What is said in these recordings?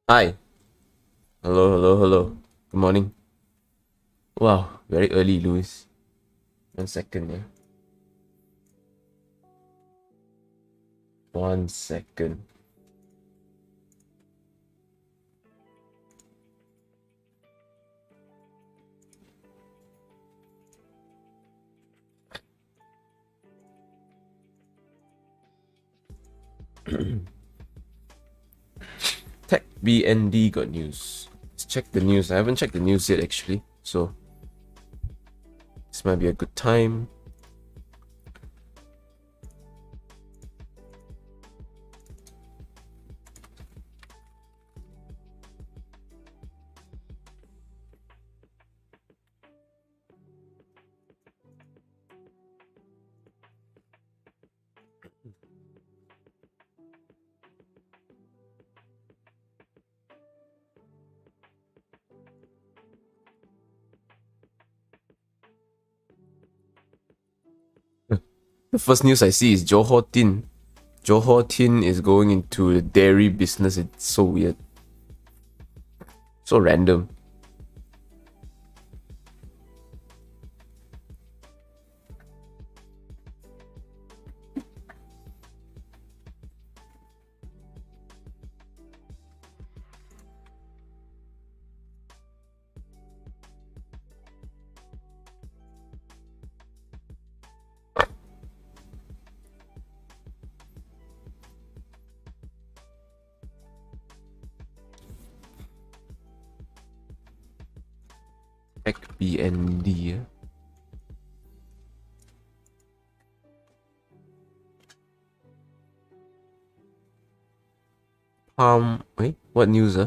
Hi. Hello, hello, hello. Good morning. Wow, very early, Louis. 1 second, yeah. 1 second. TechBnd got news. Let's check the news. I haven't checked the news yet, actually. So, this might be a good time. The first news I see is Johor Tin. Johor Tin is going into the dairy business. It's so weird. So random. TechBnd. Yeah. Wait, what news?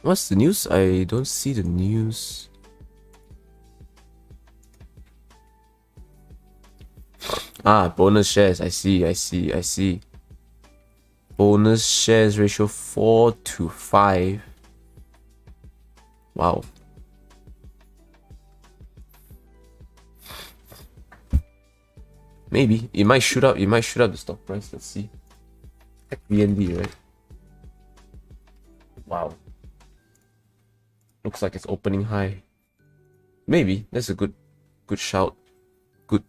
What's the news? I don't see the news. Bonus shares. I see. Bonus shares ratio 4-5. Wow. Maybe. It might shoot up. It might shoot up the stock price. Let's see. TechBnd, right? Wow. Looks like it's opening high. Maybe. That's a good shout. Good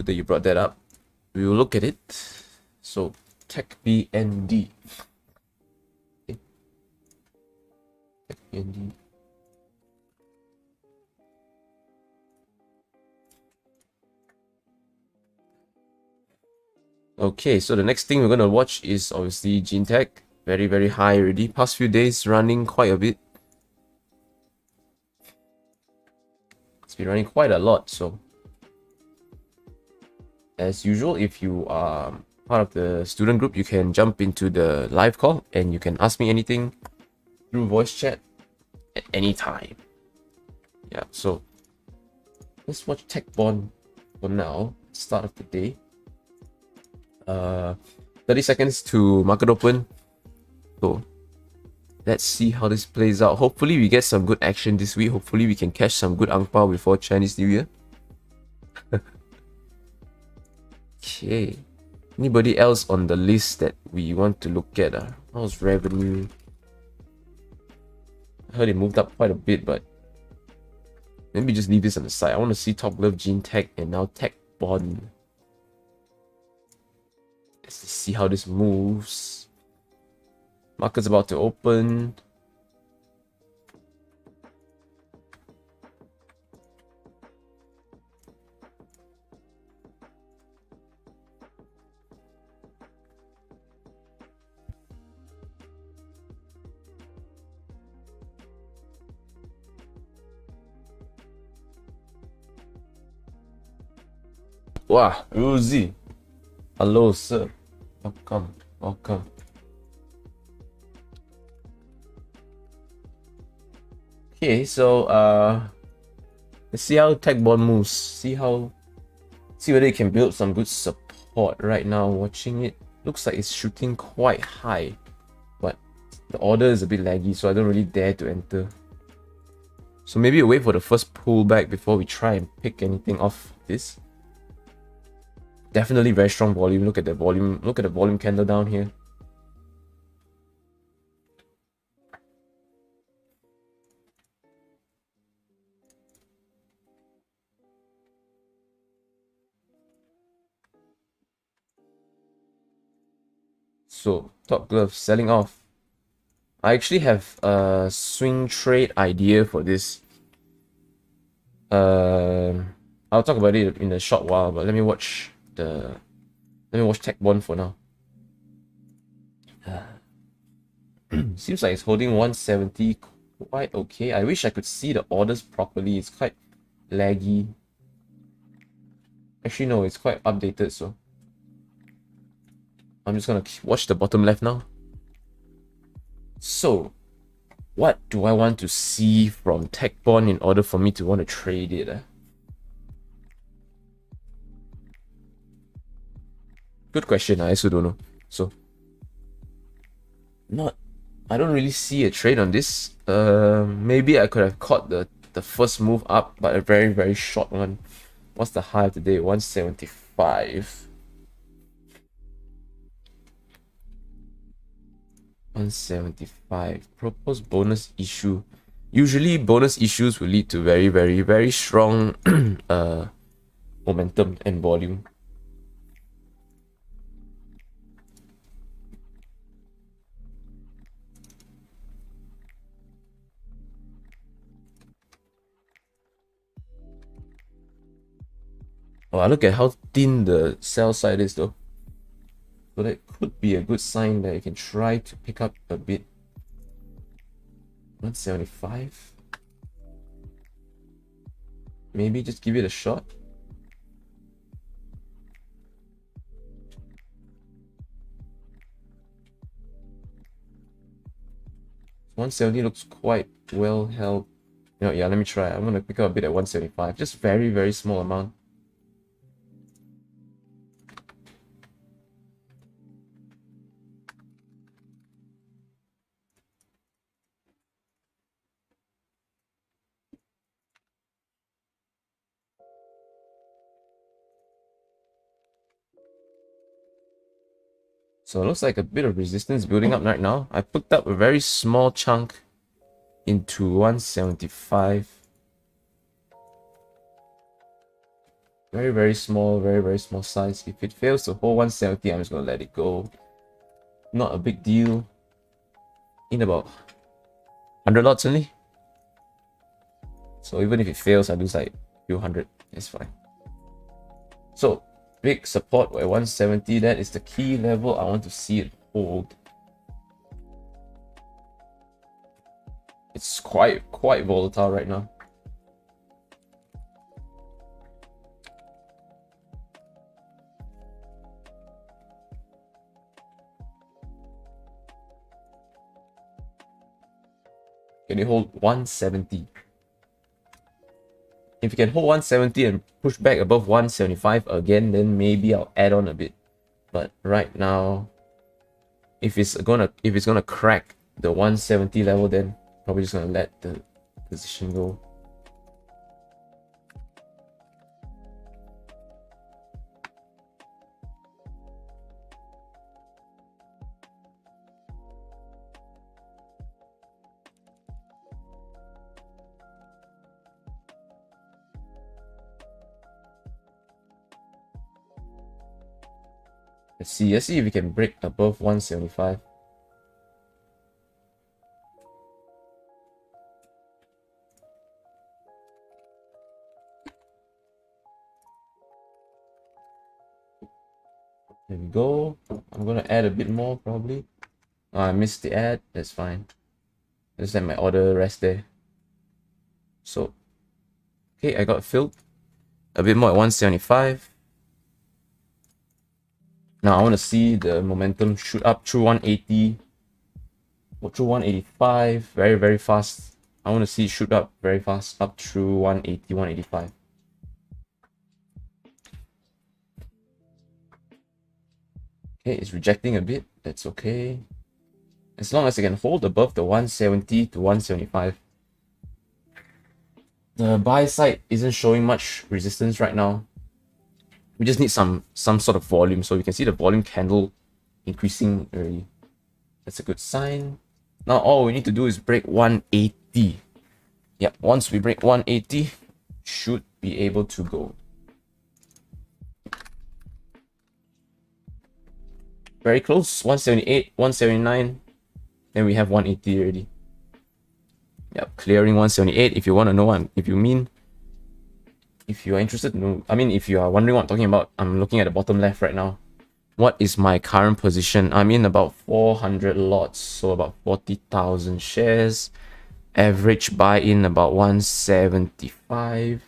that you brought that up. We will look at it. So, TechBnd. Okay. TechBnd. Okay, so the next thing we're gonna watch is obviously GeneTech. Very, very high already. Past few days running quite a bit. It's been running quite a lot, so as usual, if you are part of the student group, you can jump into the live call and you can ask me anything through voice chat at any time. Yeah, so let's watch TechBnd for now. Start of the day. 30 seconds to market open. So let's see how this plays out. Hopefully we get some good action this week. Hopefully we can catch some good ang pao before Chinese New Year. Okay. Anybody else on the list that we want to look at? How's revenue? I heard it moved up quite a bit, but maybe just leave this on the side. I want to see Top Glove, GeneTech, and now TechBnd. Let's see how this moves. Market's about to open. Wow, Ruzi. Hello, sir. Welcome. Okay, so Let's see how TechBond moves. See whether it can build some good support. Right now, watching it, looks like it's shooting quite high, but the order is a bit laggy, so I don't really dare to enter. So maybe we'll wait for the first pullback before we try and pick anything off this. Definitely very strong volume. Look at the volume. Look at the volume candle down here. So top glove selling off. I actually have a swing trade idea for this. I'll talk about it in a short while, but let me watch TechBond for now. Seems like it's holding 170 quite okay. I wish I could see the orders properly. It's quite laggy. Actually, no, it's quite updated, so I'm just gonna watch the bottom left now. So, what do I want to see from TechBond in order for me to want to trade it? Good question. I also don't know. So, I don't really see a trade on this. Maybe I could have caught the first move up, but a very, very short one. What's the high of the day? 175. 175. Proposed bonus issue. Usually bonus issues will lead to very, very, very strong momentum and volume. Oh, look at how thin the sell side is though. So that could be a good sign that you can try to pick up a bit. 175. Maybe just give it a shot. $170 looks quite well held. You know, yeah, let me try. I'm gonna pick up a bit at 175. Just very, very small amount. So it looks like a bit of resistance building up right now. I picked up a very small chunk into 175. Very, very small, very, very small size. If it fails to hold 170, I'm just gonna let it go. Not a big deal. In about 100 lots only. So even if it fails, I lose like a few hundred. It's fine. So big support at 170. That is the key level. I want to see it hold. It's quite volatile right now. Can it hold 170? If you can hold 170 and push back above 175 again, then maybe I'll add on a bit. But right now, if it's gonna crack the 170 level, then probably just gonna let the position go. Let's see if we can break above 175. There we go. I'm gonna add a bit more probably. Oh, I missed the ad. That's fine. I just let my order rest there. So, okay, I got filled. A bit more at 175. Now I want to see the momentum shoot up through 180 or through 185 very, very fast. I want to see it shoot up very fast, up through 180, 185. Okay, it's rejecting a bit. That's okay. As long as I can hold above the 170 to 175. The buy side isn't showing much resistance right now. We just need some sort of volume. So you can see the volume candle increasing already. That's a good sign. Now all we need to do is break 180. Yep, once we break 180, should be able to go. Very close, 178, 179. Then we have 180 already. Yep, clearing 178. If you want to know what if you are interested to know, I mean, if you are wondering what I'm talking about, I'm looking at the bottom left right now. What is my current position? I'm in about 400 lots, so about 40,000 shares. Average buy-in about 175.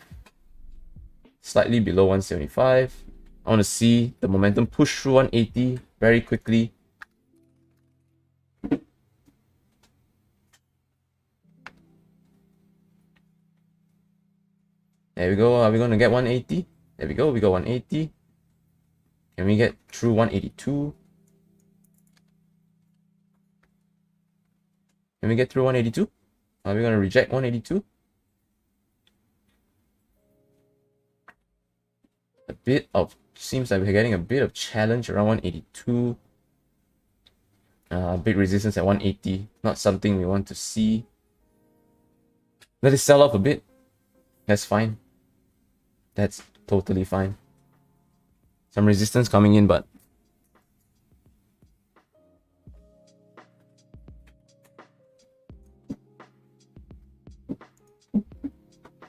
Slightly below 175. I want to see the momentum push through 180 very quickly. There we go. Are we going to get 180? There we go. We got 180. Can we get through 182? Can we get through 182? Are we going to reject 182? Seems like we're getting a bit of challenge around 182. Big resistance at 180. Not something we want to see. Let it sell off a bit. That's fine. That's totally fine. Some resistance coming in, but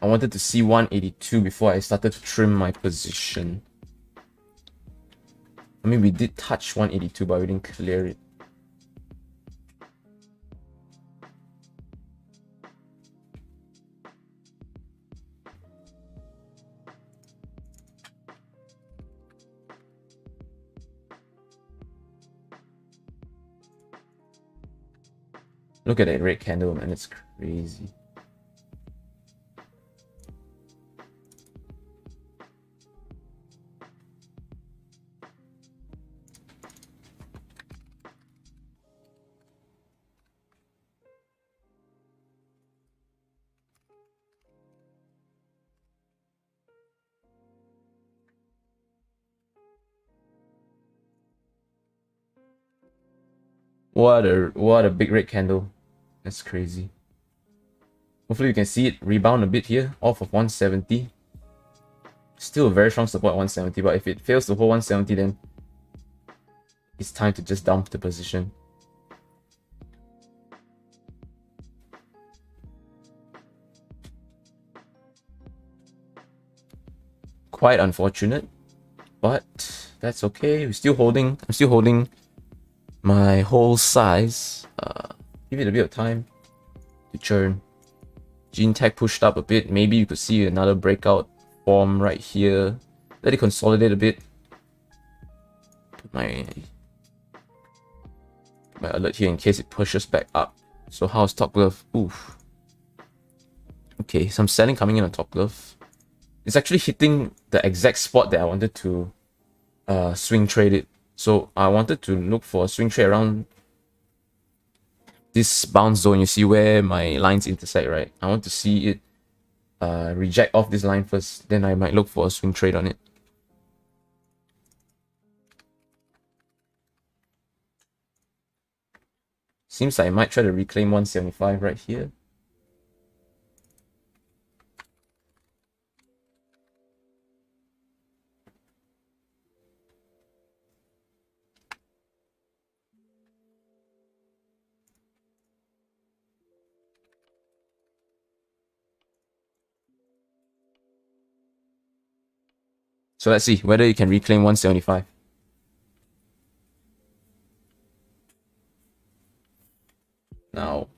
I wanted to see 182 before I started to trim my position. I mean, we did touch 182, but we didn't clear it. Look at that red candle, man. It's crazy. What a big red candle. That's crazy. Hopefully you can see it rebound a bit here off of 170. Still a very strong support at 170, but if it fails to hold 170, then it's time to just dump the position. Quite unfortunate, but that's okay. I'm still holding my whole size. Give it a bit of time to churn. Gene Tech pushed up a bit. Maybe you could see another breakout form right here. Let it consolidate a bit. Put my alert here in case it pushes back up. So how's top glove? Oof. Okay, some selling coming in on top glove. It's actually hitting the exact spot that I wanted to swing trade it. So I wanted to look for a swing trade around this bounce zone. You see where my lines intersect, right? I want to see it reject off this line first. Then I might look for a swing trade on it. Seems like I might try to reclaim 175 right here. So let's see whether you can reclaim 175. Now,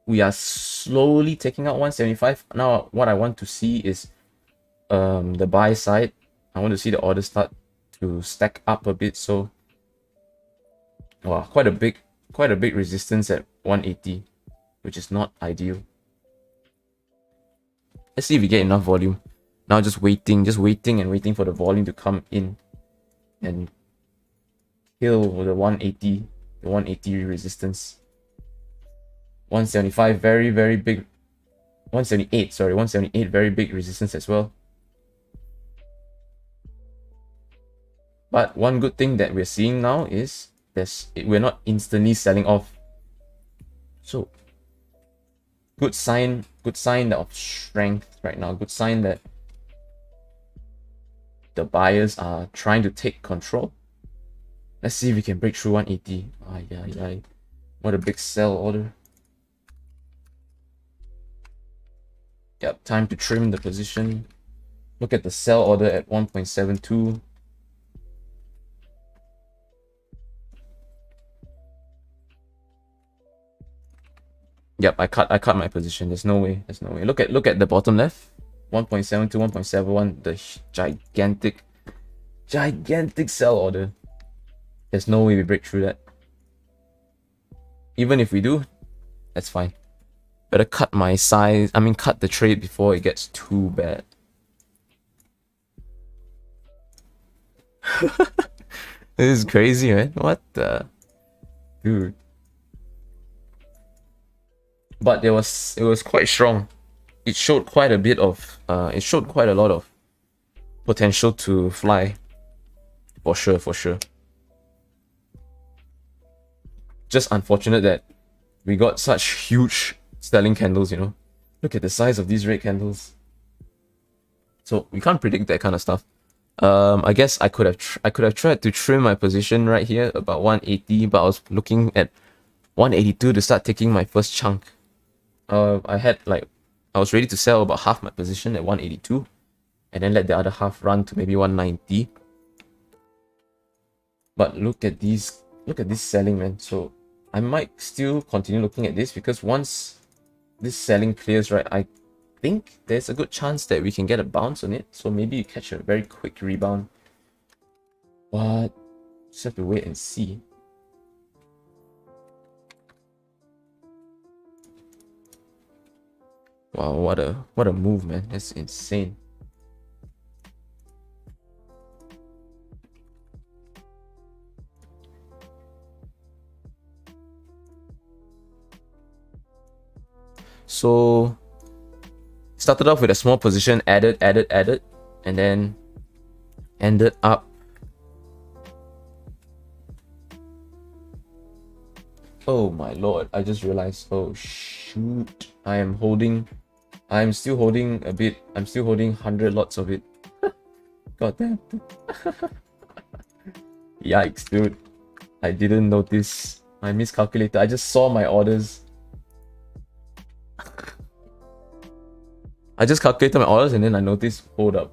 we are slowly taking out 175. Now, what I want to see is the buy side. I want to see the order start to stack up a bit. So, wow, quite a big resistance at 180, which is not ideal. Let's see if we get enough volume. Now just waiting and waiting for the volume to come in and kill the 180 resistance. 175, very, very big. 178, sorry, 178, very big resistance as well. But one good thing that we're seeing now is we're not instantly selling off. So good sign of strength right now. Good sign that the buyers are trying to take control. Let's see if we can break through 180. Ay. What a big sell order. Yep, time to trim the position. Look at the sell order at 1.72. Yep, I cut my position. There's no way. Look at the bottom left. 1.72, 1.71, the gigantic sell order. There's no way we break through that. Even if we do, that's fine. Better cut my size, cut the trade before it gets too bad. This is crazy, man. What the? Dude. But it was quite strong. It showed quite a lot of potential to fly. For sure. Just unfortunate that we got such huge selling candles, you know. Look at the size of these red candles. So we can't predict that kind of stuff. I guess I could have tried to trim my position right here about 180, but I was looking at 182 to start taking my first chunk. I was ready to sell about half my position at 182 and then let the other half run to maybe 190. But look at this selling, man. So I might still continue looking at this because once this selling clears, right, I think there's a good chance that we can get a bounce on it. So maybe you catch a very quick rebound. But just have to wait and see. Wow, what a move, man. That's insane. So started off with a small position, added, and then ended up oh my lord, I just realized, oh shoot, I'm still holding 100 lots of it. God damn. Yikes, dude. I didn't notice. I miscalculated. I just saw my orders. I just calculated my orders and then I noticed, hold up.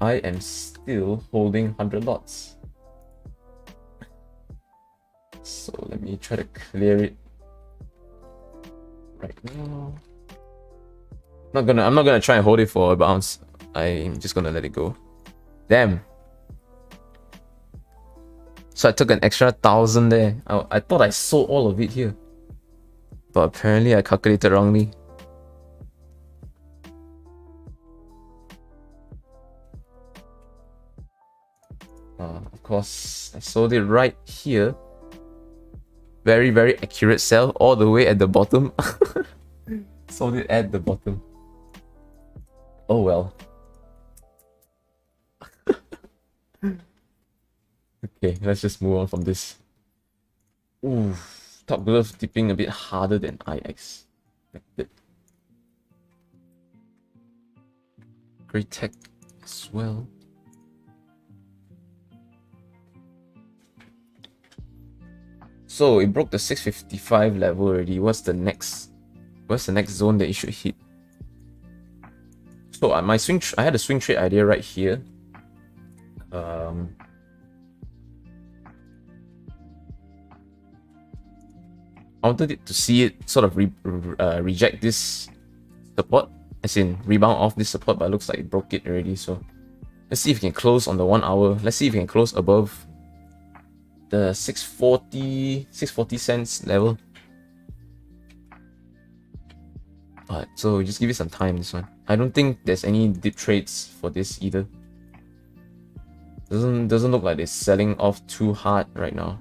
I am still holding 100 lots. So let me try to clear it right now. I'm not gonna try and hold it for a bounce. I'm just gonna let it go. Damn. So I took an extra 1,000 there. I thought I sold all of it here, but apparently I calculated wrongly. Of course, I sold it right here. Very, very accurate sell all the way at the bottom. Sold it at the bottom. Oh well. Okay, let's just move on from this. Ooh, top glove dipping a bit harder than I expected. Great tech as well. So it broke the 655 level already. What's the next zone that it should hit? So I had a swing trade idea right here. I wanted it to see it sort of reject this support, as in rebound off this support, but it looks like it broke it already. So let's see if we can close on the 1 hour. Let's see if we can close above the 640 cents level. Alright, so just give it some time, this one. I don't think there's any dip trades for this either. Doesn't look like it's selling off too hard right now.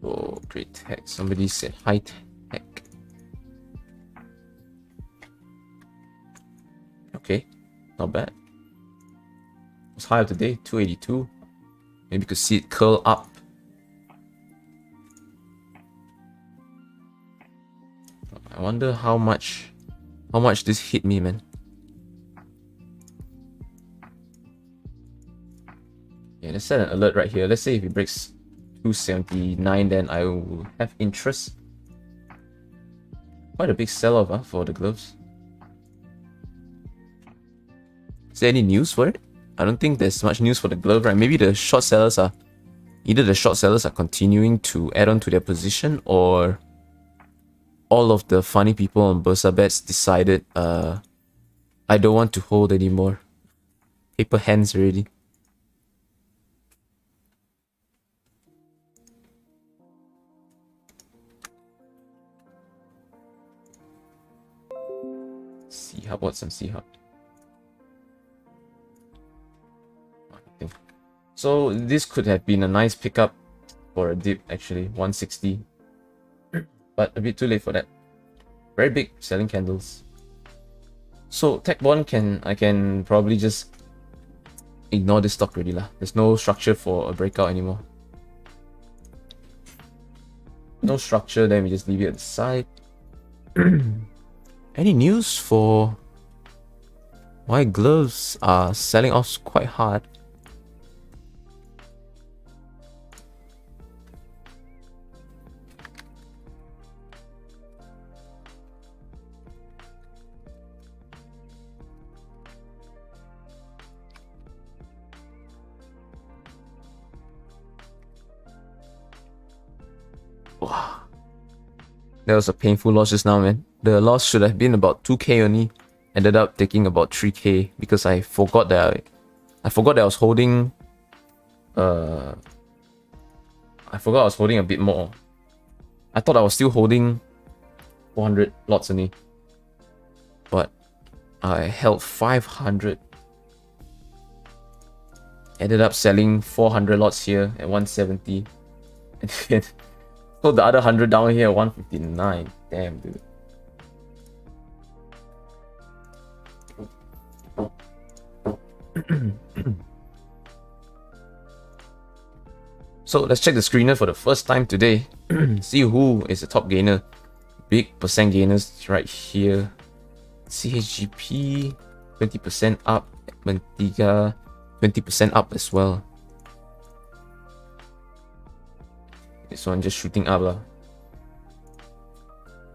Oh, great tech. Somebody said high tech. Okay, not bad. It's high of the day, 282. Maybe you could see it curl up. I wonder how much this hit me, man. Yeah, let's set an alert right here. Let's say if it breaks 279, then I will have interest. Quite a big sell-off for the gloves. Is there any news for it? I don't think there's much news for the glove, right? Maybe the short sellers are either the short sellers are continuing to add on to their position, or all of the funny people on Bursa bets decided I don't want to hold anymore. Paper hands already. C-Hub, what's some C-Hub? So this could have been a nice pickup for a dip, actually, 160. But a bit too late for that. Very big selling candles. So TechBnd I can probably just ignore this stock already lah. There's no structure for a breakout anymore. No structure, then we just leave it at the side. Any news for why gloves are selling off quite hard? Wow. That was a painful loss just now, man. The loss should have been about 2k only. Ended up taking about 3k because I forgot that I was holding I forgot I was holding a bit more. I thought I was still holding 400 lots only. But I held 500. Ended up selling 400 lots here at 170. And then sold the other 100 down here at 159. Damn, dude. So let's check the screener for the first time today. See who is the top gainer. Big percent gainers right here. CHGP 20% up. RM3 20% up as well. This one just shooting up lah.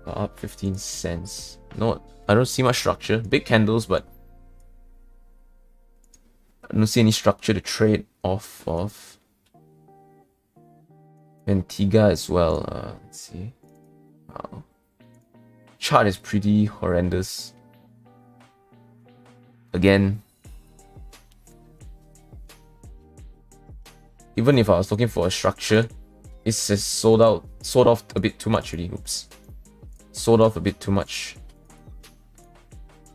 Up 15 cents. No, I don't see much structure. Big candles, but I don't see any structure to trade off of. Antigua as well. Let's see. Wow. Chart is pretty horrendous. Again. Even if I was looking for a structure, it's just sold off a bit too much already. Oops. Sold off a bit too much.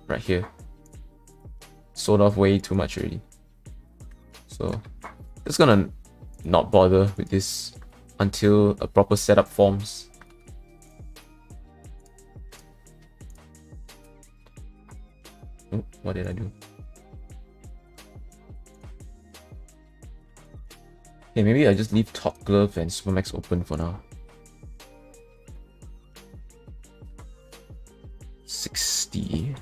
Right here. Sold off way too much already. So, just gonna not bother with this until a proper setup forms. Oh, what did I do? Okay, maybe I just leave Top Glove and Supermax open for now. 60.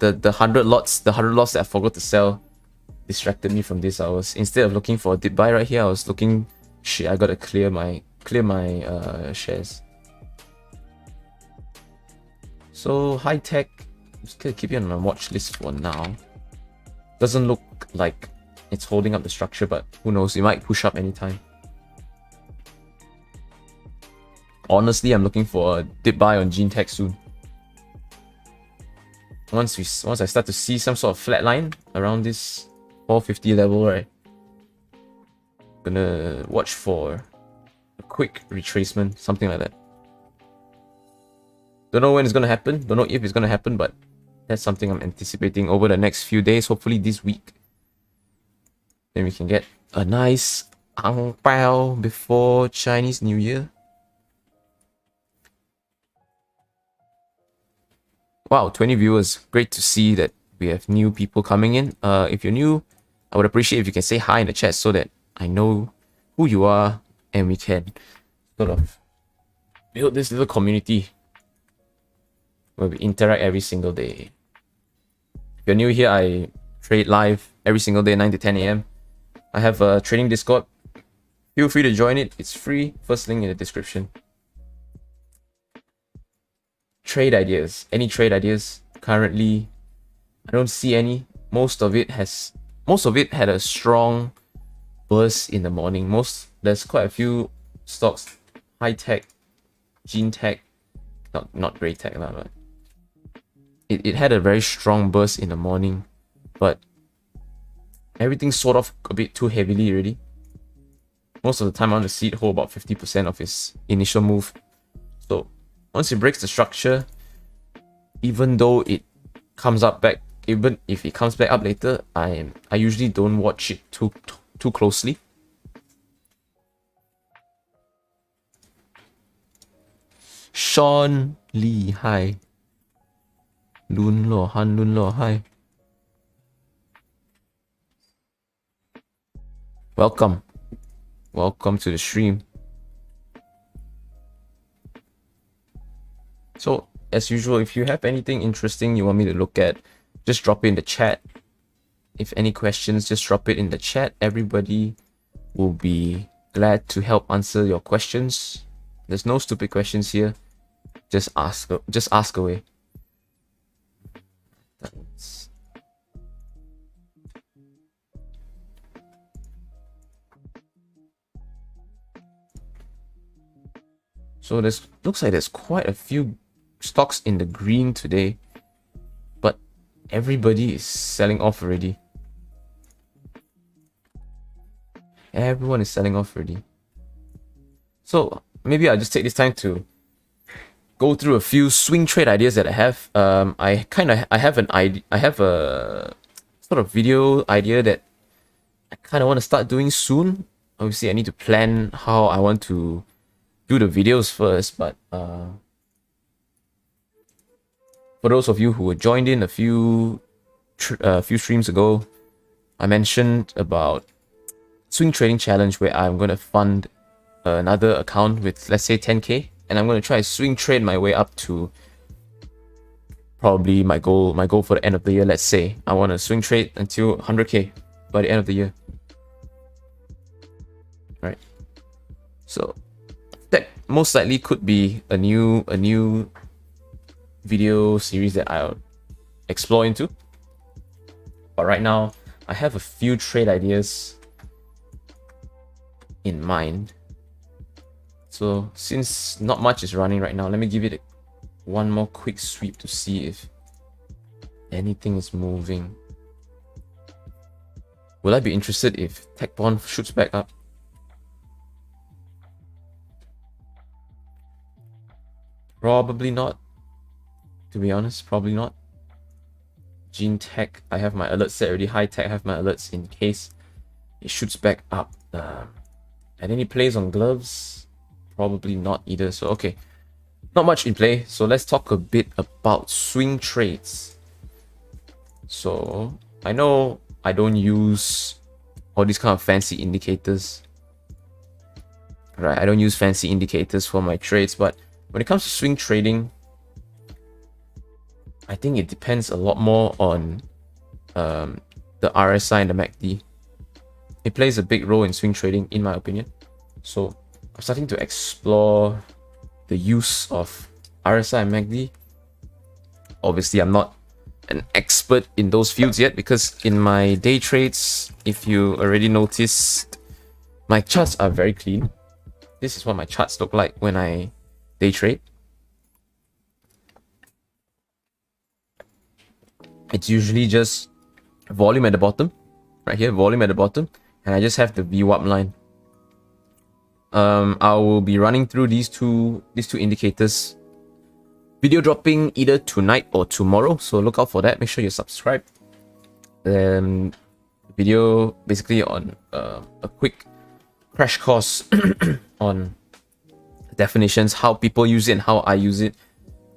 The 100 lots that I forgot to sell distracted me from this. I was, instead of looking for a dip buy right here, I was looking, shit, I gotta clear my shares. So high tech, I'm just gonna keep it on my watch list for now. Doesn't look like it's holding up the structure, but who knows, it might push up anytime. Honestly, I'm looking for a dip buy on GeneTech soon. Once I start to see some sort of flat line around this 450 level, right? Gonna watch for a quick retracement, something like that. Don't know when it's gonna happen, don't know if it's gonna happen, but that's something I'm anticipating over the next few days, hopefully this week. Then we can get a nice ang pao before Chinese New Year. Wow, 20 viewers. Great to see that we have new people coming in. If you're new, I would appreciate if you can say hi in the chat so that I know who you are and we can sort of build this little community where we interact every single day. If you're new here, I trade live every single day, 9 to 10 a.m. I have a trading Discord. Feel free to join it. It's free. First link in the description. Trade ideas. Any trade ideas? Currently, I don't see any. Most of it had a strong burst in the morning. There's quite a few stocks, high tech, gene tech, not great tech, but it had a very strong burst in the morning, but everything sort of a bit too heavily already. Most of the time I want to see it hold about 50% of its initial move. So once it breaks the structure, even though it comes up back, even if it comes back up later, I usually don't watch it too closely. Sean Lee, hi. Lun Lo Han Lun Lo, hi. Welcome to the stream. So as usual, if you have anything interesting you want me to look at, just drop it in the chat. If any questions, just drop it in the chat. Everybody will be glad to help answer your questions. There's no stupid questions here. Just ask away. So looks like there's quite a few stocks in the green today, but everybody is selling off already. Everyone is selling off already. So maybe I'll just take this time to go through a few swing trade ideas that I have. I have a sort of video idea that I kind of want to start doing soon. Obviously, I need to plan how I want to do the videos first, but for those of you who were joined in a few streams ago, I mentioned about swing trading challenge where I'm going to fund another account with, let's say, 10k, and I'm going to try to swing trade my way up to probably my goal for the end of the year. Let's say I want to swing trade until 100k by the end of the year, right? So that most likely could be a new video series that I'll explore into. But right now, I have a few trade ideas in mind. So since not much is running right now, let me give it one more quick sweep to see if anything is moving. Will I be interested if TechBnd shoots back up? Probably not. To be honest, probably not. Gene Tech, I have my alerts set already. High Tech, I have my alerts in case it shoots back up. And any plays on gloves? Probably not either. So okay, not much in play. So let's talk a bit about swing trades. So I know I don't use all these kind of fancy indicators. Right, I don't use fancy indicators for my trades, but when it comes to swing trading, I think it depends a lot more on the RSI and the MACD. It plays a big role in swing trading, in my opinion. So I'm starting to explore the use of RSI and MACD. Obviously, I'm not an expert in those fields yet, because in my day trades, if you already noticed, my charts are very clean. This is what my charts look like when I day trade. It's usually just volume at the bottom, right here, volume at the bottom, and I just have the VWAP line. I will be running through these two indicators. Video dropping either tonight or tomorrow, so look out for that. Make sure you subscribe. Video basically on a quick crash course on definitions, how people use it and how I use it,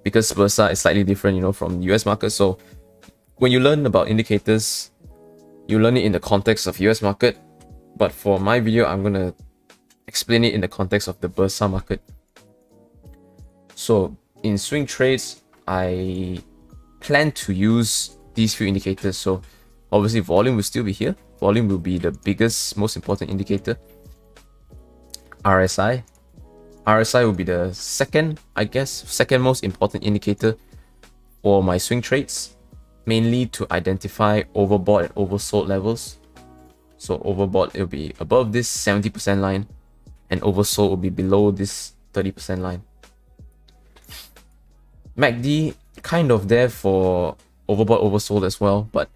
because Bursa is slightly different, you know, from US market. So when you learn about indicators, you learn it in the context of US market, but for my video, I'm gonna explain it in the context of the Bursa market. So in swing trades, I plan to use these few indicators. So obviously volume will still be here. Volume will be the biggest, most important indicator. RSI will be the second most important indicator for my swing trades, mainly to identify overbought and oversold levels. So overbought, it'll be above this 70% line, and oversold will be below this 30% line. MACD kind of there for overbought, oversold as well, but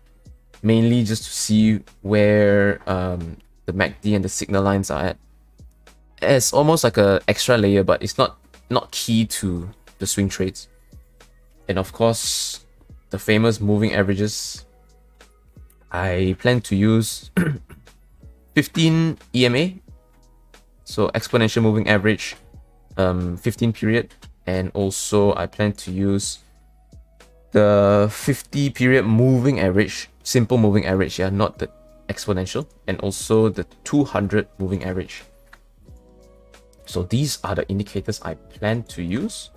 mainly just to see where the MACD and the signal lines are at. It's almost like an extra layer, but it's not key to the swing trades. And of course, the famous moving averages. I plan to use 15 EMA, so exponential moving average, 15 period, and also I plan to use the 50 period moving average, simple moving average, yeah, not the exponential, and also the 200 moving average. So these are the indicators I plan to use.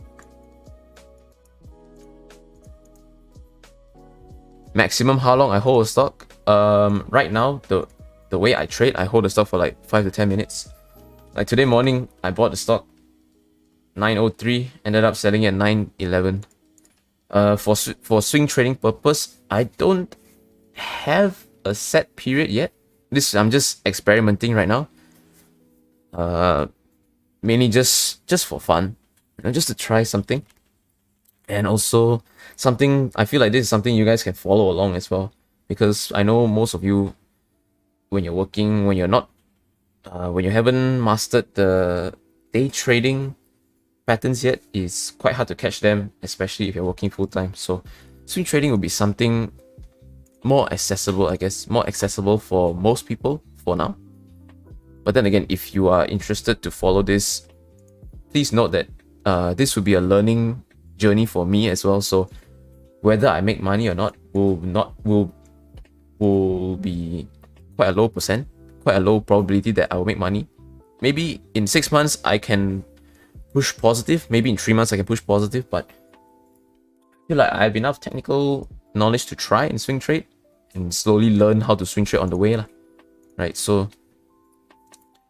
Maximum how long I hold a stock. Right now, the way I trade, I hold the stock for like 5 to 10 minutes. Like today morning, I bought the stock 903, ended up selling at 911. For swing trading purpose, I don't have a set period yet. I'm just experimenting right now. Mainly just for fun, you know, just to try something. And also something, I feel like this is something you guys can follow along as well, because I know most of you, when you're working, when you haven't mastered the day trading patterns yet, it's quite hard to catch them, especially if you're working full-time. So swing trading will be something more accessible, I guess, more accessible for most people for now. But then again, if you are interested to follow this, please note that this will be a learning journey for me as well. So whether I make money or not will be quite a low probability that I will make money. Maybe in 6 months I can push positive. Maybe in 3 months I can push positive. But I feel like I have enough technical knowledge to try and swing trade and slowly learn how to swing trade on the way, right? So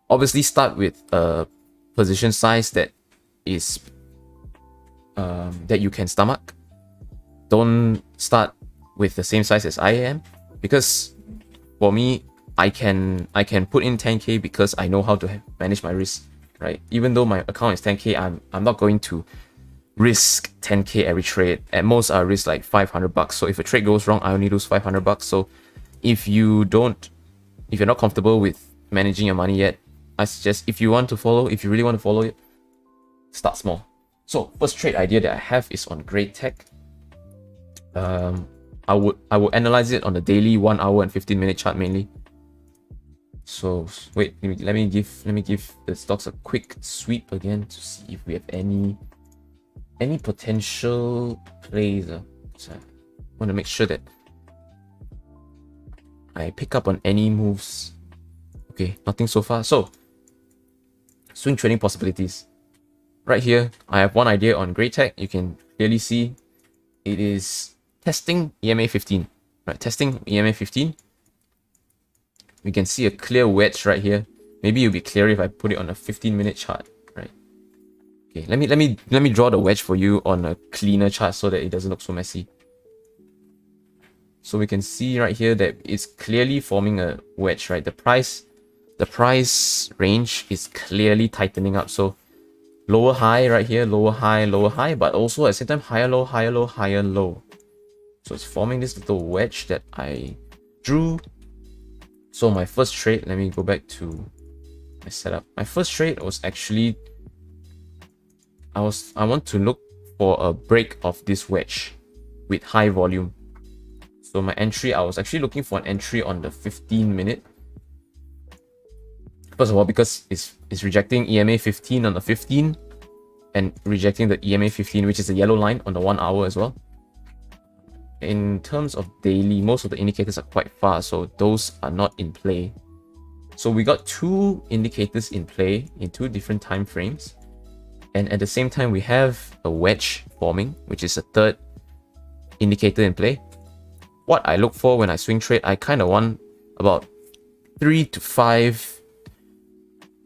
obviously start with a position size that is that you can stomach. Don't start with the same size as I am, because for me, I can put in 10k because I know how to manage my risk, right? Even though my account is 10k, I'm not going to risk 10k every trade. At most, I risk like $500. So if a trade goes wrong, I only lose $500. So if you're not comfortable with managing your money yet, I suggest if you really want to follow it, start small. So first trade idea that I have is on Great Tech. I would analyze it on the daily 1 hour and 15-minute chart mainly. So wait, let me give the stocks a quick sweep again to see if we have any potential plays. So I want to make sure that I pick up on any moves. Okay, nothing so far. So swing trading possibilities. Right here, I have one idea on Great Tech. You can clearly see it is testing EMA 15. Right, testing EMA 15. We can see a clear wedge right here. Maybe it'll be clearer if I put it on a 15-minute chart, right? Okay, let me draw the wedge for you on a cleaner chart so that it doesn't look so messy. So we can see right here that it's clearly forming a wedge, right? The price range is clearly tightening up. So lower high right here, lower high, but also at the same time higher low, higher low, higher low. So it's forming this little wedge that I drew. So my first trade, let me go back to my setup. My first trade was actually I want to look for a break of this wedge with high volume. So my entry, I was actually looking for an entry on the 15-minute. First of all, because it's rejecting EMA 15 on the 15 and rejecting the EMA 15, which is the yellow line on the 1 hour as well. In terms of daily, most of the indicators are quite fast, so those are not in play. So we got two indicators in play in two different time frames. And at the same time, we have a wedge forming, which is a third indicator in play. What I look for when I swing trade, I kind of want about 3 to 5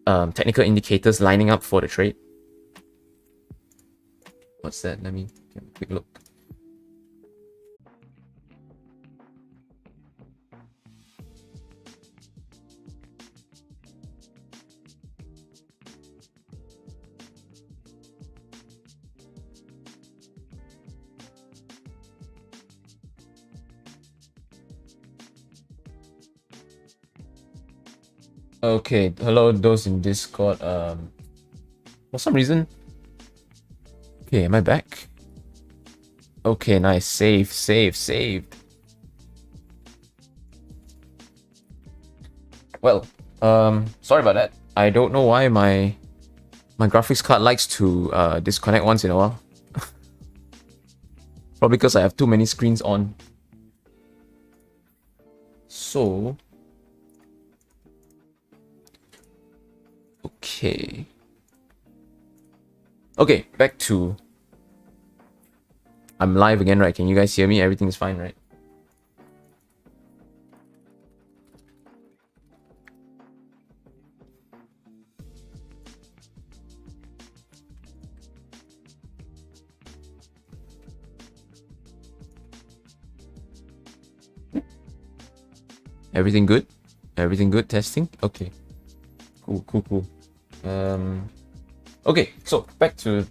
technical indicators lining up for the trade. What's that? Let me get a quick look. Okay, hello those in Discord. For some reason. Okay, am I back? Okay, nice. Saved. Well, sorry about that. I don't know why my graphics card likes to disconnect once in a while. Probably because I have too many screens on. So Okay, back to... I'm live again, right? Can you guys hear me? Everything's fine, right? Everything good? Everything good? Testing? Okay. Cool. Okay, so back to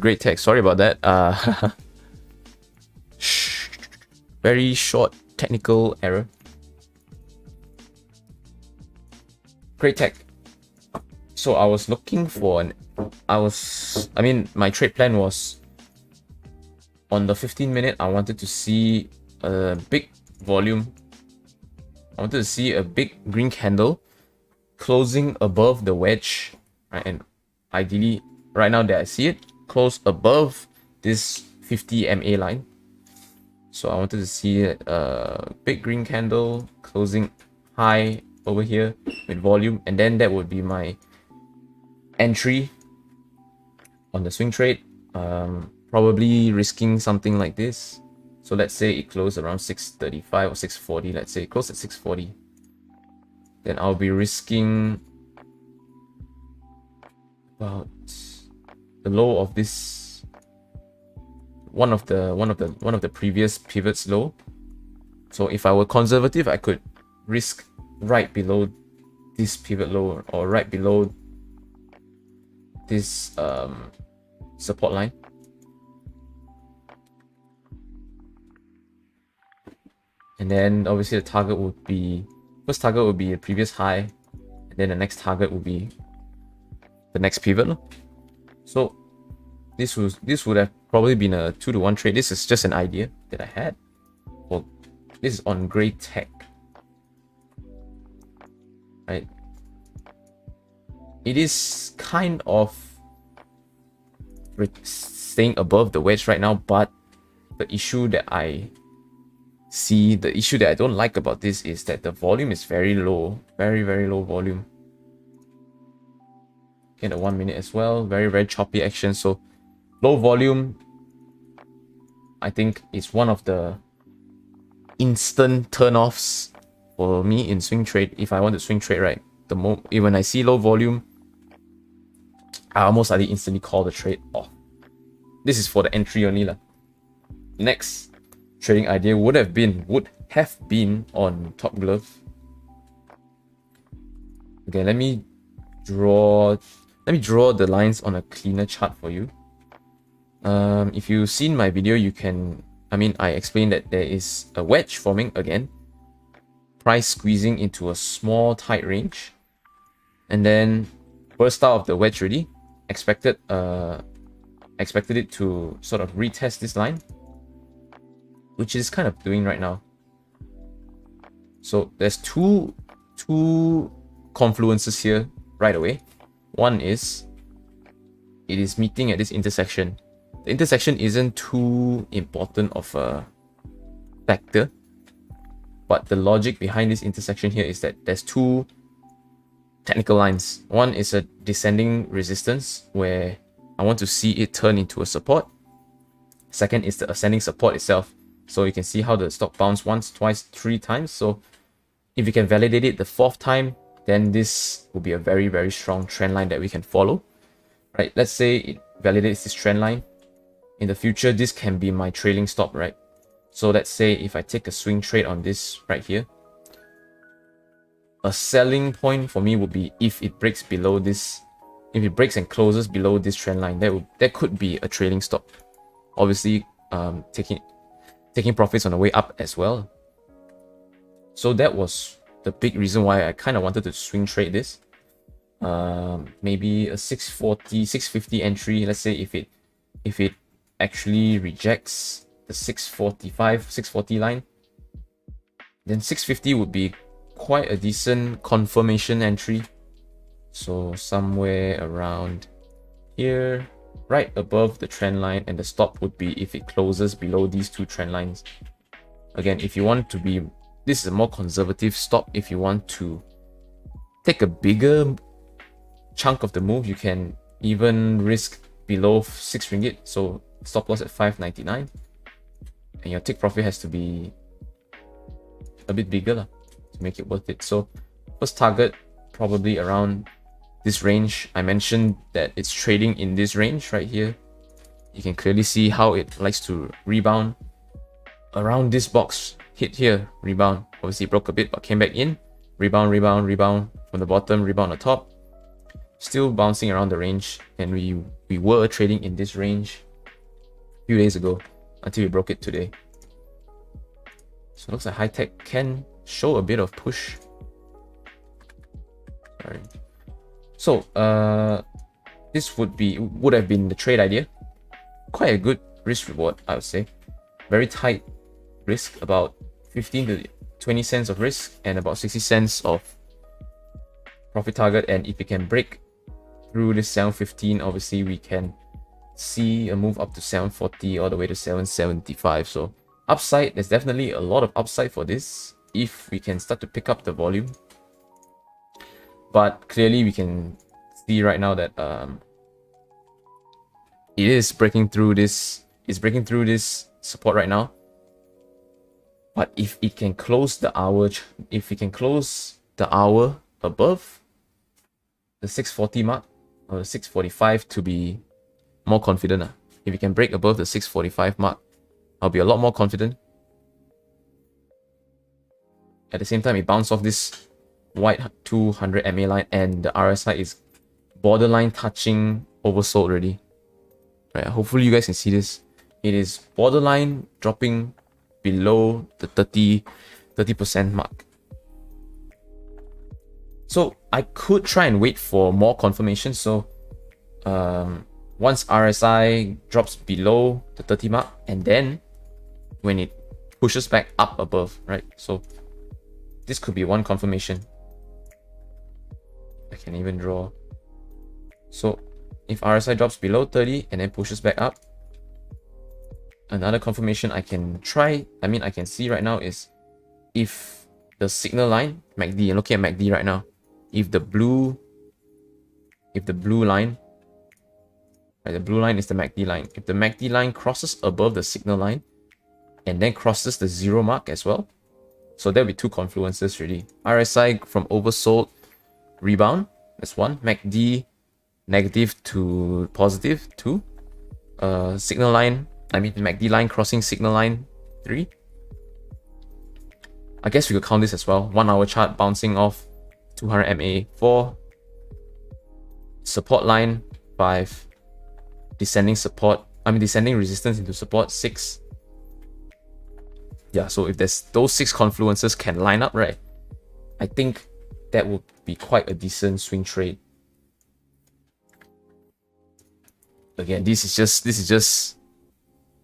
Great Tech. Sorry about that. Very short technical error. Great Tech. So I was looking for my trade plan was on the 15-minute. I wanted to see a big volume. I wanted to see a big green candle closing above the wedge, right? And ideally, right now that I see it, close above this 50 MA line. So I wanted to see a big green candle closing high over here with volume, and then that would be my entry on the swing trade. Probably risking something like this. So let's say it closed around 635 or 640. Let's say it closed at 640. Then I'll be risking about the low of this one of the previous pivots low. So if I were conservative, I could risk right below this pivot low or right below this support line. And then obviously the target would be, first target would be a previous high, and then the next target would be the next pivot. So this would have probably been a 2-to-1 trade. This is just an idea that I had. Well, this is on Great Tech, right? It is kind of staying above the wedge right now, but the issue that I see, the issue that I don't like about this is that the volume is very low, very low volume. In the 1 minute as well, very choppy action. So low volume, I think, is one of the instant turn-offs for me in swing trade. If I want to swing trade, right, when I see low volume, I almost instantly call the trade off. This is for the entry only lah. Next, trading idea would have been on Top Glove. Okay, let me draw the lines on a cleaner chart for you. If you've seen my video, I explained that there is a wedge forming again, price squeezing into a small tight range, and then burst out of the wedge already. Expected it to sort of retest this line, which is kind of doing right now. So there's two confluences here right away. One is it is meeting at this intersection. The intersection isn't too important of a factor, but the logic behind this intersection here is that there's two technical lines. One is a descending resistance where I want to see it turn into a support. Second is the ascending support itself. So you can see how the stock bounced once, twice, 3 times. So if you can validate it the 4th time, then this will be a very, very strong trend line that we can follow. Right? Let's say it validates this trend line. In the future, this can be my trailing stop, right? So let's say if I take a swing trade on this right here, a selling point for me would be if it breaks below this, if it breaks and closes below this trend line, that could be a trailing stop. Obviously, taking profits on the way up as well. So that was the big reason why I kind of wanted to swing trade this. Maybe a 640, 650 entry. Let's say if it actually rejects the 640 line, then 650 would be quite a decent confirmation entry. So somewhere around here, right above the trend line, and the stop would be if it closes below these two trend lines. Again, if you want to be, this is a more conservative stop. If you want to take a bigger chunk of the move, you can even risk below 6 ringgit. So stop loss at 5.99, and your take profit has to be a bit bigger to make it worth it. So first target probably around this range. I mentioned that it's trading in this range right here. You can clearly see how it likes to rebound around this box. Hit here, rebound. Obviously broke a bit but came back in, rebound from the bottom, rebound on the top, still bouncing around the range. And we were trading in this range a few days ago until we broke it today. So it looks like high tech can show a bit of push. Sorry. So this would have been the trade idea. Quite a good risk reward, I would say. Very tight risk, about 15 to 20 cents of risk and about 60 cents of profit target. And if it can break through this 715, obviously we can see a move up to 740 all the way to 775. So upside, there's definitely a lot of upside for this if we can start to pick up the volume. But clearly we can see right now that it is breaking through this. It's breaking through this support right now. But if it can close the hour, above the 640 mark or the 645 to be more confident. If it can break above the 645 mark, I'll be a lot more confident. At the same time, it bounced off this white 200 MA line, and the RSI is borderline touching oversold already. Right, hopefully you guys can see this. It is borderline dropping below the 30% mark. So I could try and wait for more confirmation. So once RSI drops below the 30 mark, and then when it pushes back up above, right? So this could be one confirmation. I can even draw. So if RSI drops below 30 and then pushes back up, another confirmation I can try, I can see right now is if the signal line, MACD, I'm looking at MACD right now, if the blue line, right, the blue line is the MACD line. If the MACD line crosses above the signal line and then crosses the 0 mark as well, so there'll be two confluences really. RSI from oversold rebound, that's one. MACD negative to positive, two. Signal line, MACD line crossing signal line RM3. I guess we could count this as well. 1 hour chart bouncing off 200 MA 4. Support line 5. Descending resistance into support 6. Yeah, so if there's those 6 confluences can line up, right? I think that would be quite a decent swing trade. Again, this is just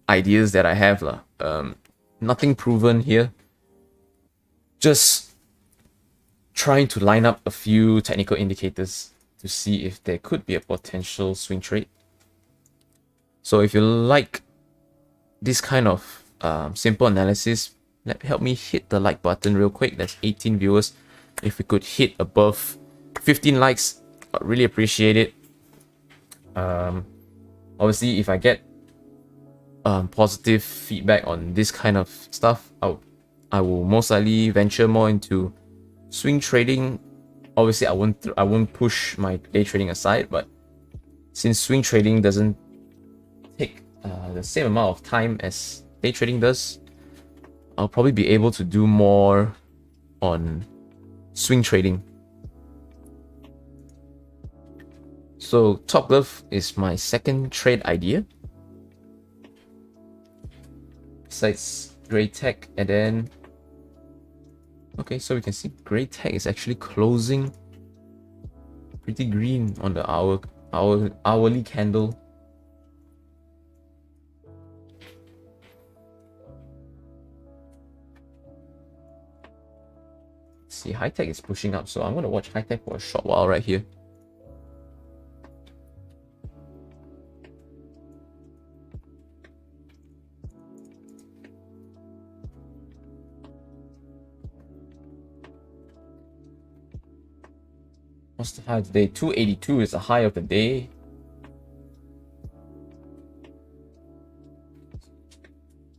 ideas that I have lah. Nothing proven here. Just trying to line up a few technical indicators to see if there could be a potential swing trade. So if you like this kind of simple analysis, help me hit the like button real quick. That's 18 viewers. If we could hit above 15 likes, I'd really appreciate it. Obviously, if I get positive feedback on this kind of stuff, I will most likely venture more into swing trading. Obviously, I won't push my day trading aside, but since swing trading doesn't take the same amount of time as day trading does, I'll probably be able to do more on swing trading. So top glove is my second trade idea. Besides gray tech, and then okay, so we can see gray tech is actually closing pretty green on the hourly candle. See, high tech is pushing up, so I'm gonna watch high tech for a short while right here. What's the high today? 282 is the high of the day.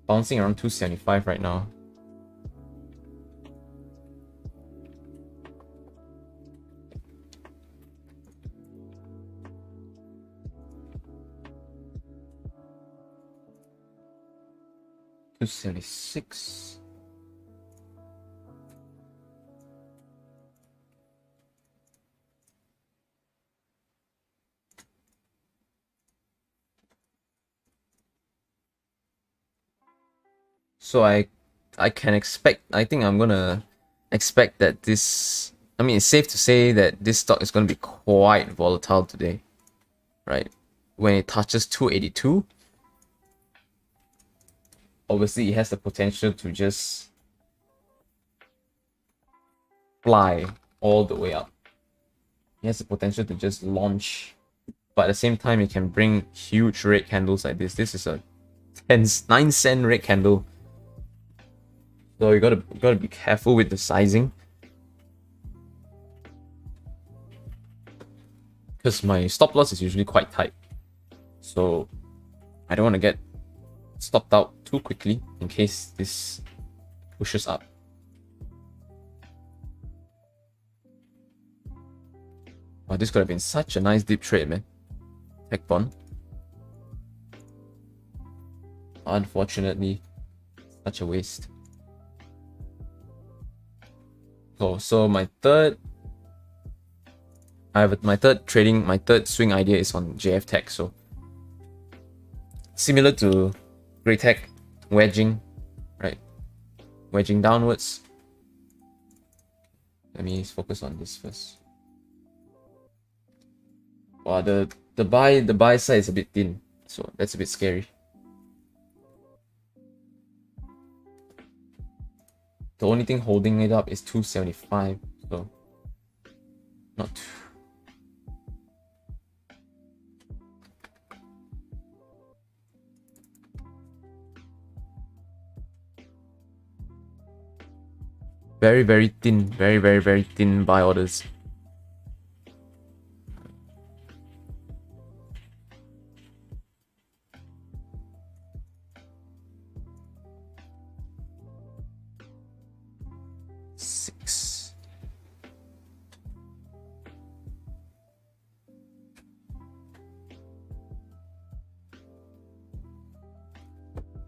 Bouncing around 275 right now. $276. So I can expect, I think I'm gonna expect that this, I mean, it's safe to say that this stock is gonna be quite volatile today, right? When it touches 282, obviously it has the potential to just fly all the way up. It has the potential to just launch, but at the same time it can bring huge red candles like this. This is a 9-cent red candle. So you gotta be careful with the sizing, because my stop loss is usually quite tight, so I don't want to get stopped out too quickly in case this pushes up. Wow, this could have been such a nice deep trade, man. TechBnd. Unfortunately, such a waste. Oh, so my third swing idea is on JF Tech. So similar to Gray Tech, wedging, right? Wedging downwards. Let me focus on this first. Wow, the buy side is a bit thin, so that's a bit scary. The only thing holding it up is 275, so not too. Very thin, very thin buy orders.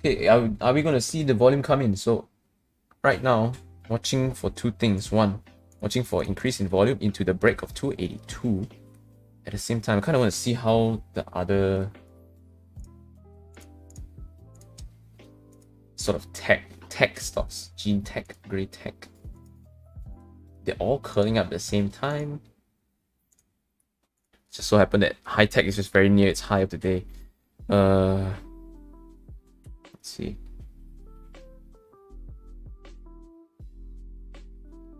Okay, are we gonna see the volume come in? So right now, watching for two things. One, watching for increase in volume into the break of 282. At the same time, I kind of want to see how the other sort of tech stocks, gene tech, gray tech, they're all curling up at the same time. It just so happened that high tech is just very near its high of the day. Let's see.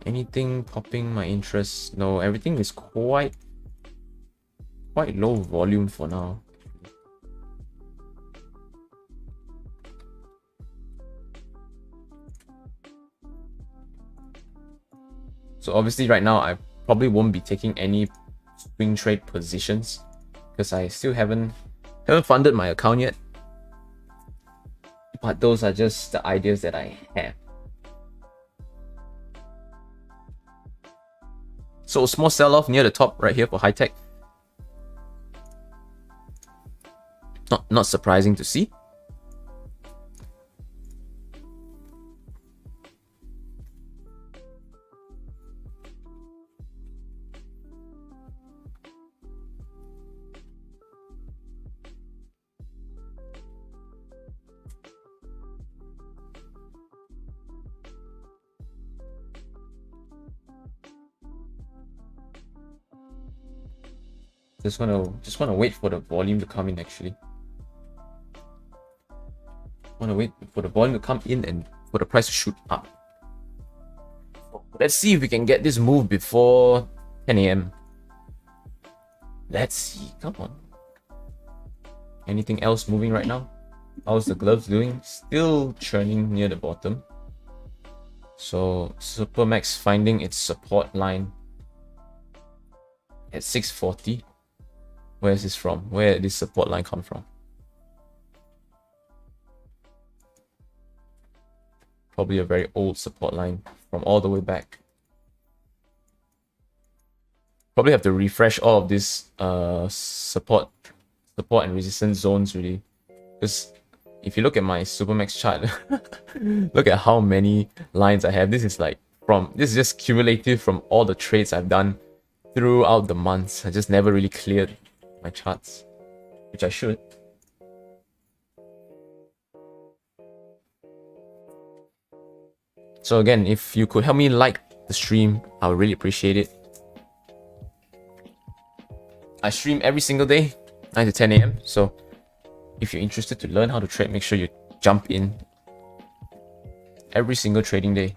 Anything popping my interest? No, everything is quite low volume for now. So obviously right now I probably won't be taking any swing trade positions because I still haven't funded my account yet. But those are just the ideas that I have. So a small sell-off near the top right here for high tech. Not surprising to see. Just wanna wait for the volume to come in actually. Wanna wait for the volume to come in and for the price to shoot up. Let's see if we can get this move before 10 AM. Let's see, come on. Anything else moving right now? How's the gloves doing? Still churning near the bottom. So Supermax finding its support line at 640. Where is this from? Where did this support line come from? Probably a very old support line from all the way back. Probably have to refresh all of this support and resistance zones really. Because if you look at my Supermax chart, look at how many lines I have. This is just cumulative from all the trades I've done throughout the months. I just never really cleared my charts, which I should. So again, if you could help me like the stream, I would really appreciate it. I stream every single day, 9 to 10 AM. So if you're interested to learn how to trade, make sure you jump in every single trading day.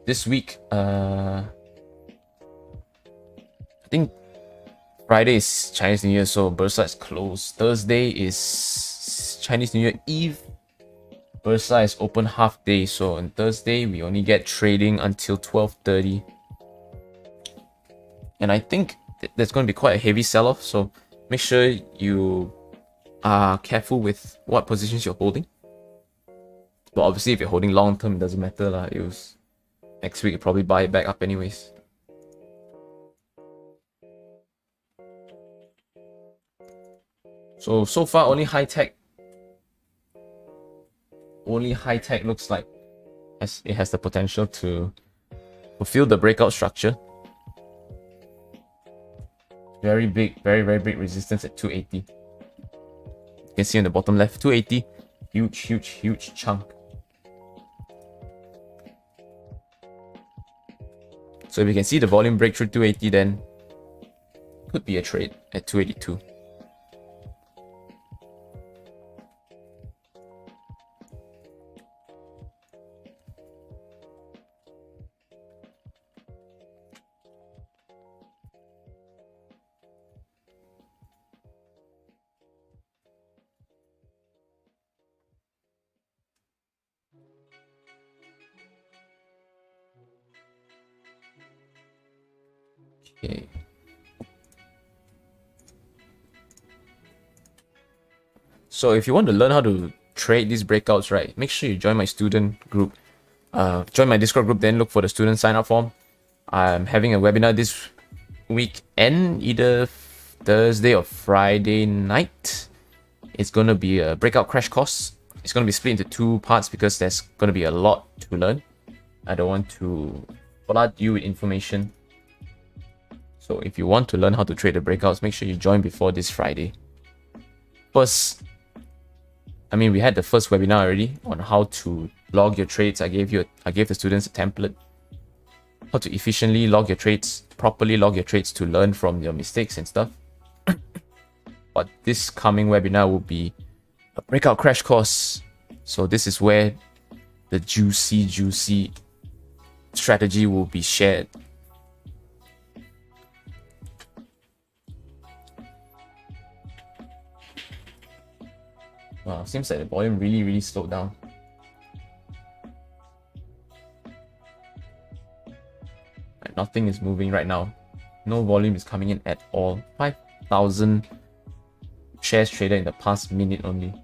This week, I think Friday is Chinese New Year, so Bursa is closed. Thursday is Chinese New Year Eve. Bursa is open half day, so on Thursday we only get trading until 12:30. And I think there's going to be quite a heavy sell-off, so make sure you are careful with what positions you're holding. But obviously if you're holding long term, it doesn't matter lah. Next week you probably buy it back up anyways. So far only high tech looks like it has the potential to fulfill the breakout structure. Very big, very big resistance at 280. You can see on the bottom left, 280, huge chunk. So if you can see the volume break through 280, then could be a trade at 282. Okay. So if you want to learn how to trade these breakouts, right, make sure you join my student group. Join my Discord group, then look for the student sign up form. I'm having a webinar this weekend, either Thursday or Friday night. it's going to be a breakout crash course. It's going to be split into two parts because there's going to be a lot to learn. I don't want to flood you with information. So if you want to learn how to trade the breakouts, make sure you join before this Friday. First, we had the first webinar already on how to log your trades. I gave the students a template, how to efficiently log your trades, properly log your trades to learn from your mistakes and stuff. But this coming webinar will be a breakout crash course. So this is where the juicy strategy will be shared. Wow, seems like the volume really slowed down. Nothing is moving right now. No volume is coming in at all. 5,000 shares traded in the past minute only.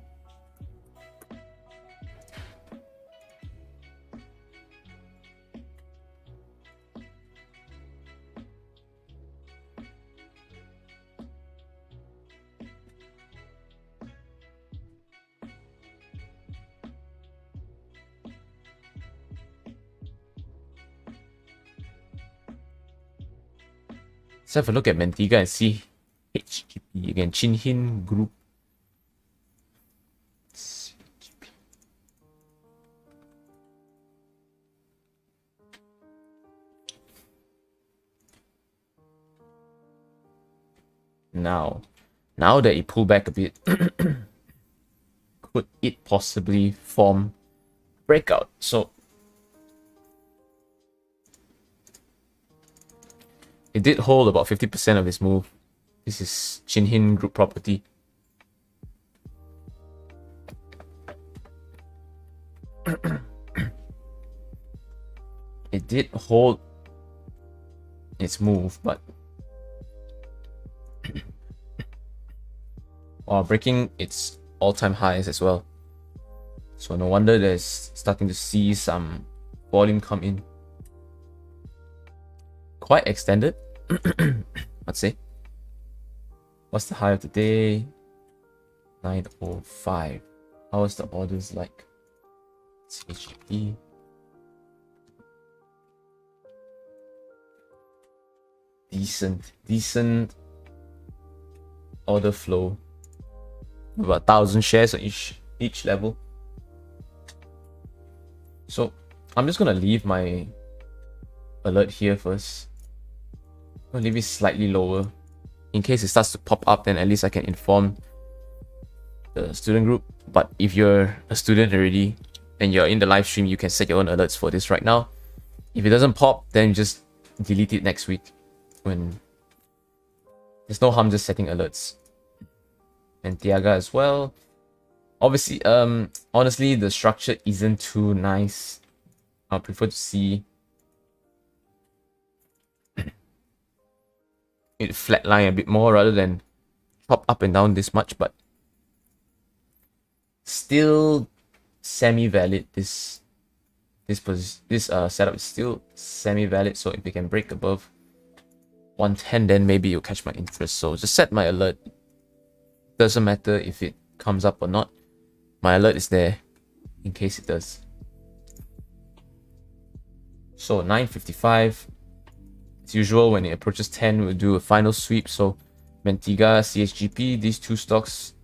Let's have a look at Mentiga and see HGP again. Chinhin Group. Now that it pulled back a bit, could it possibly form breakout? So it did hold about 50% of its move. This is Chinhin Group property. It did hold its move, but while breaking its all-time highs as well. So no wonder there's starting to see some volume come in. Quite extended, I'd say. What's the high of the day? 905. How is the orders like? CHP. Decent order flow. About 1,000 shares on each level. So I'm just gonna leave my alert here first. I'll leave it slightly lower. In case it starts to pop up, then at least I can inform the student group. But if you're a student already and you're in the live stream, you can set your own alerts for this right now. If it doesn't pop, then just delete it next week. When there's no harm just setting alerts. And Tiaga as well. Obviously, honestly, the structure isn't too nice. I prefer to see it flatline a bit more rather than pop up and down this much, but still semi-valid. This setup is still semi-valid. So if it can break above 110, then maybe you'll catch my interest. So just set my alert. Doesn't matter if it comes up or not. My alert is there in case it does. So 9:55. As usual, when it approaches 10, we'll do a final sweep. So Mentiga, CHGP, these two stocks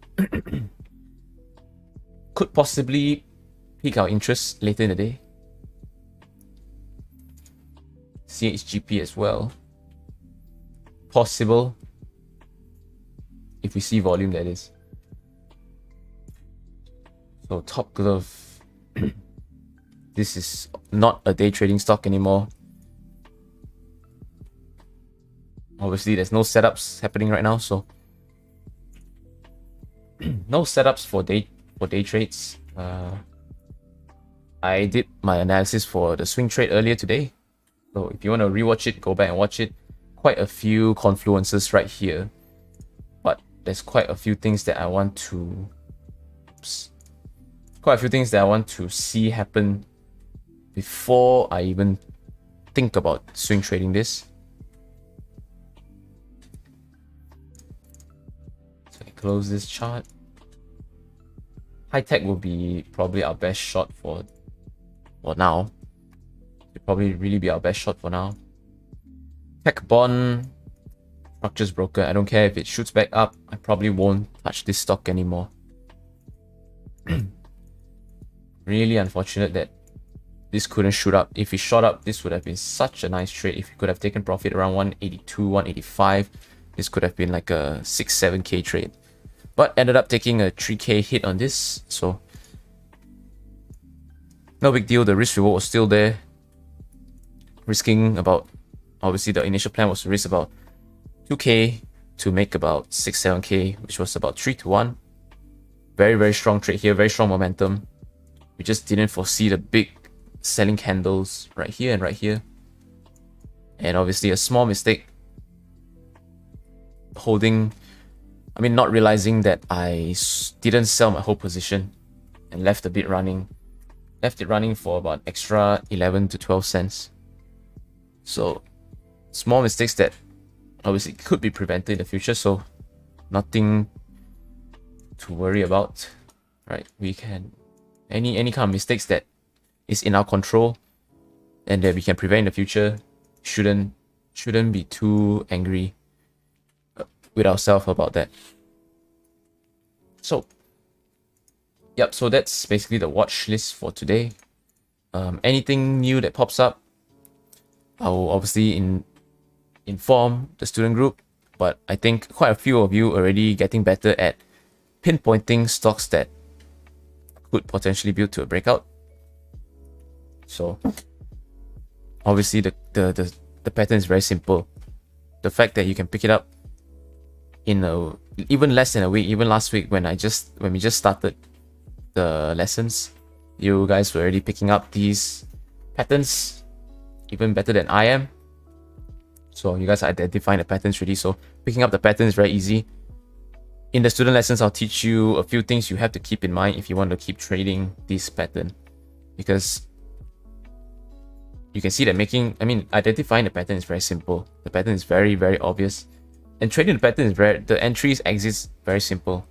could possibly pique our interest later in the day. CHGP as well. Possible. If we see volume, that is. So Top Glove. This is not a day trading stock anymore. Obviously, there's no setups happening right now, so no setups for day trades. I did my analysis for the swing trade earlier today, so if you want to rewatch it, go back and watch it. Quite a few confluences right here, but there's quite a few things that I want to see happen before I even think about swing trading this. So I close this chart. High tech will be probably our best shot for now. It'll probably really be our best shot for now. TechBnd, structure's broken. I don't care if it shoots back up. I probably won't touch this stock anymore. Really unfortunate that this couldn't shoot up. If it shot up, this would have been such a nice trade. If you could have taken profit around 182, 185, this could have been like a 6-7k trade. But ended up taking a 3k hit on this, so no big deal. The risk reward was still there. Risking about, obviously the initial plan was to risk about 2k to make about 6-7k, which was about 3 to 1. Very, very strong trade here, very strong momentum. We just didn't foresee the big selling candles right here and right here. And obviously a small mistake not realizing that I didn't sell my whole position and left it running for about extra 11 to 12 cents. So small mistakes that obviously could be prevented in the future, so nothing to worry about, right? We can any kind of mistakes that is in our control and that we can prevent in the future, shouldn't be too angry with ourselves about that. So yep, so that's basically the watch list for today. Anything new that pops up, I will obviously inform the student group, but I think quite a few of you already getting better at pinpointing stocks that could potentially build to a breakout. So obviously the pattern is very simple. The fact that you can pick it up in even less than a week, even last week when we just started the lessons, you guys were already picking up these patterns even better than I am. So you guys are identifying the patterns already. So picking up the pattern is very easy. In the student lessons, I'll teach you a few things you have to keep in mind if you want to keep trading this pattern, because you can see that identifying the pattern is very simple. The pattern is very, very obvious. And trading the pattern is the entries, exits, very simple.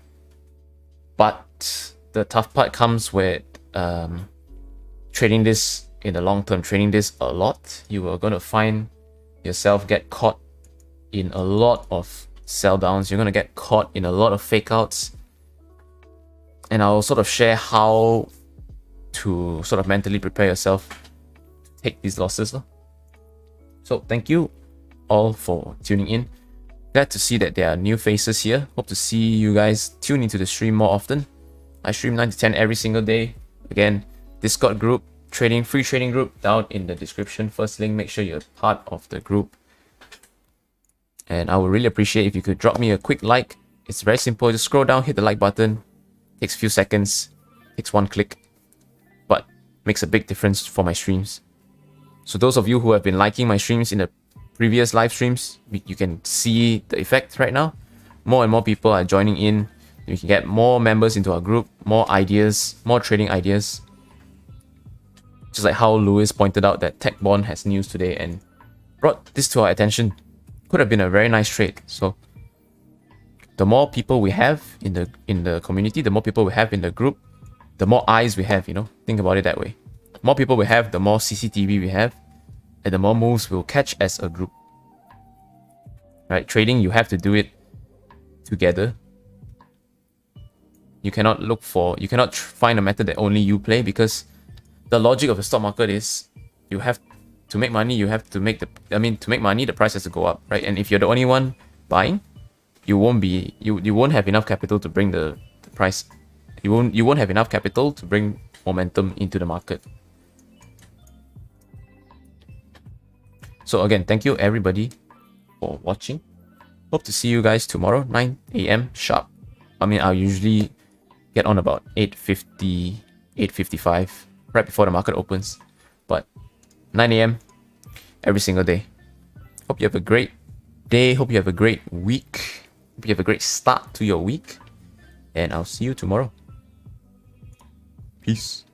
But the tough part comes with trading this in the long term, trading this a lot. You are going to find yourself get caught in a lot of sell downs. You're going to get caught in a lot of fake outs. And I'll sort of share how to sort of mentally prepare yourself to take these losses. So thank you all for tuning in. Glad to see that there are new faces here. Hope to see you guys tune into the stream more often. I stream 9 to 10 every single day. Again, Discord group, free trading group down in the description. First link, make sure you're part of the group. And I would really appreciate if you could drop me a quick like. It's very simple. Just scroll down, hit the like button. Takes a few seconds, takes one click, but makes a big difference for my streams. So those of you who have been liking my streams in the previous live streams, you can see the effect right now. More and more people are joining in. We can get more members into our group, more ideas, more trading ideas. Just like how Lewis pointed out that TechBnd has news today and brought this to our attention. Could have been a very nice trade. So the more people we have in the community, the more people we have in the group, the more eyes we have, think about it that way. The more people we have, the more CCTV we have, and the more moves we'll catch as a group. Right? Trading, you have to do it together. You cannot find a method that only you play, because the logic of the stock market is to make money, to make money, the price has to go up, right? And if you're the only one buying, you won't have enough capital to bring the price. You won't have enough capital to bring momentum into the market. So again, thank you everybody for watching. Hope to see you guys tomorrow, 9 AM sharp. I'll usually get on about 8:50, 8:55, right before the market opens. But 9 AM every single day. Hope you have a great day. Hope you have a great week. Hope you have a great start to your week. And I'll see you tomorrow. Peace.